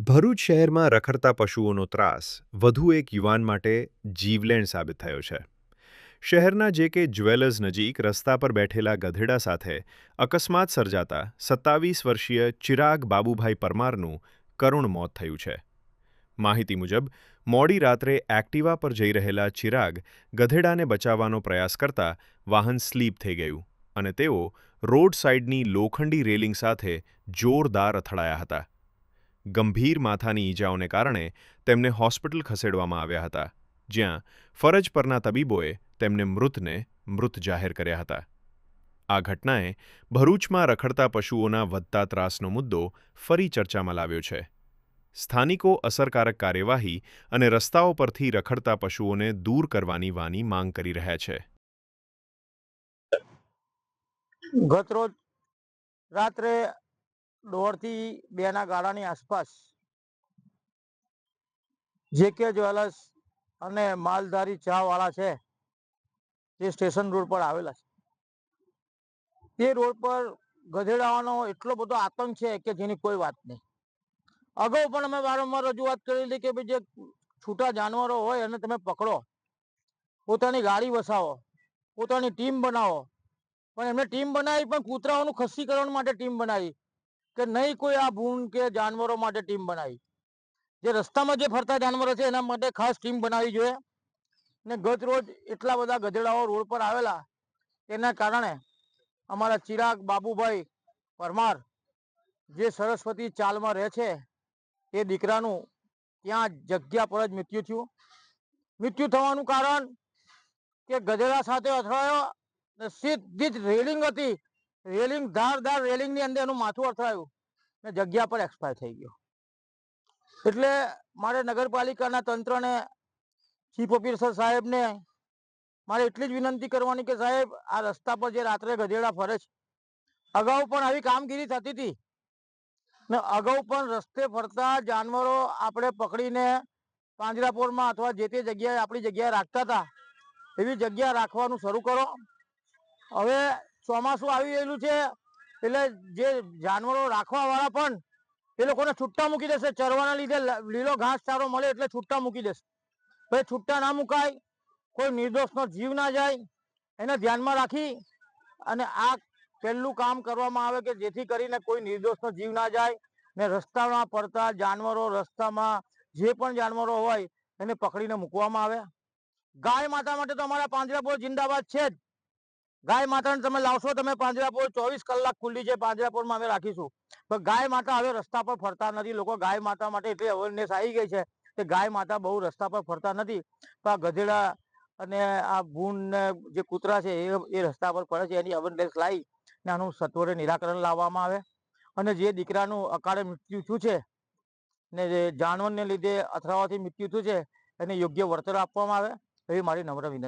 ભરૂચ શહેરમાં રખડતા પશુઓનો ત્રાસ વધુ એક યુવાન માટે જીવલેણ સાબિત થયો છે. શહેરના જે.કે. જ્વેલર્સ નજીક રસ્તા પર બેઠેલા ગધેડા સાથે અકસ્માત સર્જાતા 27 વર્ષીય ચિરાગ બાબુભાઈ પરમારનું કરુણ મોત થયું છે. માહિતી મુજબ મોડી રાત્રે એક્ટિવા પર જઈ રહેલા ચિરાગ ગધેડાને બચાવવાનો પ્રયાસ કરતા વાહન સ્લીપ થઈ ગયું અને તેઓ રોડ સાઇડની લોખંડી રેલિંગ સાથે જોરદાર અથડાયા હતા. ગંભીર માથાની ઈજાઓને કારણે તેમને હોસ્પિટલ ખસેડવામાં આવ્યા હતા, જ્યાં ફરજ પરના તબીબોએ તેમને મૃત જાહેર કર્યા હતા. આ ઘટનાએ ભરૂચમાં રખડતા પશુઓના વધતા ત્રાસનો મુદ્દો ફરી ચર્ચામાં લાવ્યો છે. સ્થાનિકો અસરકારક કાર્યવાહી અને રસ્તાઓ પરથી રખડતા પશુઓને દૂર કરવાની માંગ કરી રહ્યા છે. ગત રોજ રાત્રે 1:30 થી 2 ના ગાળાની આસપાસ જે.કે. જ્વેલર્સ અને માલધારી ચા વાળા છે તે સ્ટેશન રોડ પર આવેલા છે. તે રોડ પર ગધેડાઓનો એટલો બધો આતંક છે કે જેની કોઈ વાત નહીં. અગાઉ પણ અમે વારંવાર રજૂઆત કરેલી કે ભાઈ જે છૂટા જાનવરો હોય એને તમે પકડો, પોતાની ગાડી વસાવો, પોતાની ટીમ બનાવો. પણ એમને ટીમ બનાવી પણ કૂતરાઓનું ખસીકરણ માટે ટીમ બનાવી કે નહીં કોઈ આ ભૂંડ કે જાનવરો માટે ટીમ બનાવી. જે રસ્તામાં જે ફરતા જાનવરો છે એના માટે ખાસ ટીમ બનાવવી જોઈએ. ને ગત રોજ એટલા બધા ગધેડાઓ રોડ પર આવેલા તેના કારણે અમારા ચિરાગ બાબુભાઈ પરમાર જે સરસ્વતી ચાલમાં રહે છે એ દીકરાનું ત્યાં જગ્યા પર જ મૃત્યુ થયું. મૃત્યુ થવાનું કારણ કે ગધેડા સાથે અથડાયો ને સીધી જ રેલિંગ હતી, રેલિંગ ધારદાર રેલિંગની અંદર એનું માથું અથડાયું ને જગ્યા પર એક્સપાયર થઈ ગયો. એટલે મારે નગરપાલિકાના તંત્રને, ચીફ ઓફિસર સાહેબને મારે એટલી જ વિનંતી કરવાની કે સાહેબ આ રસ્તા પર જે રાત્રે ગધેડા ફરે છે, અગાઉ પણ આવી કામગીરી થતી હતી ને અગાઉ પણ રસ્તે ફરતા જાનવરો આપણે પકડીને પાંજરાપોળમાં અથવા જે તે જગ્યાએ આપણી જગ્યાએ રાખતા હતા એવી જગ્યા રાખવાનું શરૂ કરો. હવે ચોમાસું આવી રહેલું છે એટલે જે જાનવરો રાખવા વાળા પણ એ લોકોને છૂટા મૂકી દેશે. ચરવાના લીધે લીલો ઘાસ ચારો મળે એટલે છૂટા મૂકી દેશે. ભાઈ છૂટા ના મુકાય, કોઈ નિર્દોષનો જીવ ના જાય એને ધ્યાનમાં રાખી અને આ પહેલું કામ કરવામાં આવે કે જેથી કરીને કોઈ નિર્દોષનો જીવ ના જાય ને રસ્તામાં પડતા જાનવરો, રસ્તામાં જે પણ જાનવરો હોય એને પકડીને મૂકવામાં આવે. ગાય માતા માટે તો અમારા પાંજરાપોળ જિંદાબાદ છે જ. ગાય માતાને તમે લાવશો, તમે પાંજરાપોળ 24 કલાક ખુલ્લી છે, પાંજરાપોળમાં અમે રાખીશું. પણ ગાય માતા હવે રસ્તા પર ફરતા નથી. લોકો ગાય માતા માટે એટલી અવેરનેસ આવી ગઈ છે કે ગાય માતા બહુ રસ્તા પર ફરતા નથી. તો આ ગધેડા અને આ ભૂંડ ને જે કૂતરા છે એ રસ્તા પર ફરે છે એની અવેરનેસ લાવી ને આનું સત્વરે નિરાકરણ લાવવામાં આવે. અને જે દીકરાનું અકાળે મૃત્યુ થયું છે ને જે જાનવરને લીધે અથડાવાથી મૃત્યુ થયું છે એને યોગ્ય વળતર આપવામાં આવે એવી મારી નમ્ર વિનંતી.